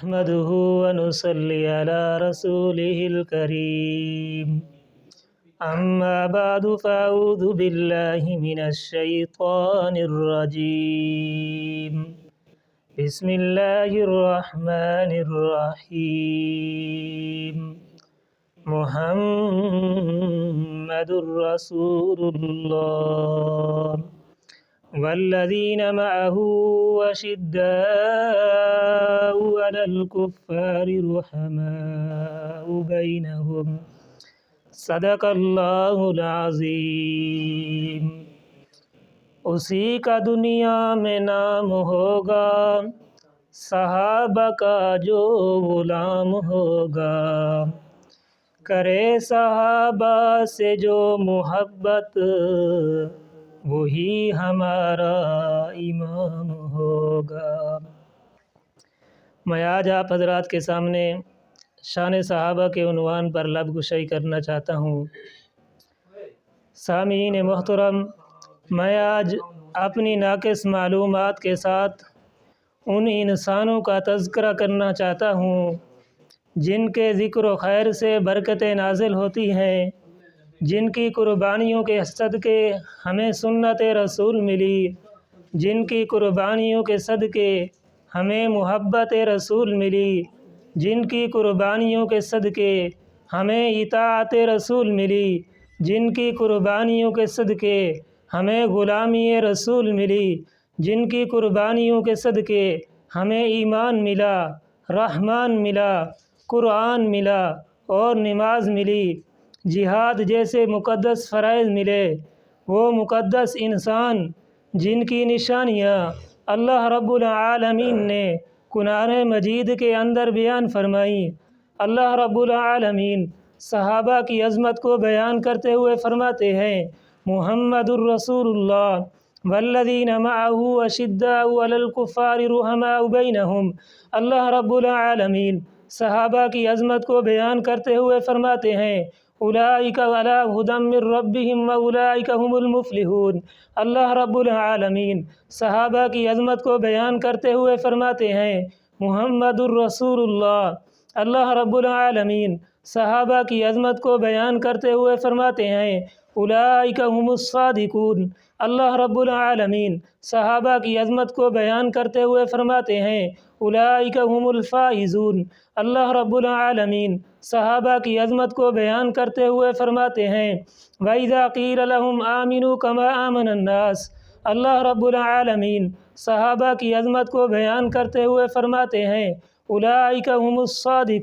نحمده ونصلي على رسوله الكريم أما بعد فأعوذ بالله من الشيطان الرجيم بسم الله الرحمن الرحيم محمد رسول الله والذين معه أشداء على الكفار رحماء بينهم صدق اللہ العظیم۔ اسی کا دنیا میں نام ہوگا، صحابہ کا جو غلام ہوگا، کرے صحابہ سے جو محبت، وہی ہمارا امام ہوگا۔ میں آج آپ حضرات کے سامنے شان صحابہ کے عنوان پر لب گشائی کرنا چاہتا ہوں۔ سامعین محترم، میں آج اپنی ناقص معلومات کے ساتھ ان انسانوں کا تذکرہ کرنا چاہتا ہوں جن کے ذکر و خیر سے برکتیں نازل ہوتی ہیں، جن کی قربانیوں کے صدقے ہمیں سنت رسول ملی، جن کی قربانیوں کے صدقے ہمیں محبت رسول ملی، جن کی قربانیوں کے صدقے ہمیں اطاعت رسول ملی، جن کی قربانیوں کے صدقے ہمیں غلامی رسول ملی، جن کی قربانیوں کے صدقے ہمیں ایمان ملا، رحمان ملا، قرآن ملا اور نماز ملی، جہاد جیسے مقدس فرائض ملے۔ وہ مقدس انسان جن کی نشانیاں اللہ رب العالمین نے قرآن مجید کے اندر بیان فرمائیں۔ اللہ رب العالمین صحابہ کی عظمت کو بیان کرتے ہوئے فرماتے ہیں، محمد الرسول اللہ والذین معہ اشداء علی الکفار رحماء بینہم۔ اللہ رب العالمین صحابہ کی عظمت کو بیان کرتے ہوئے فرماتے ہیں، اولئک علی ھدی من ربہم واولئک ھم المفلحون۔ اللہ رب العالمین صحابہ کی عظمت کو بیان کرتے ہوئے فرماتے ہیں، محمد الرسول اللہ۔ اللہ رب العالمین صحابہ کی عظمت کو بیان کرتے ہوئے فرماتے ہیں، اولئک ھم الصادقون۔ اللہ رب العالمین صحابہ کی عظمت کو بیان کرتے ہوئے فرماتے ہیں، اولئک ھم الفائزون۔ اللہ رب العالمین صحابہ کی عظمت کو بیان کرتے ہوئے فرماتے ہیں، وَإِذَا قِيلَ لَهُمْ آمِنُوا كَمَا آمَنَ النَّاسُ۔ اللہ رب العالمین صحابہ کی عظمت کو بیان کرتے ہوئے فرماتے ہیں، اولئک ھم الصادقون۔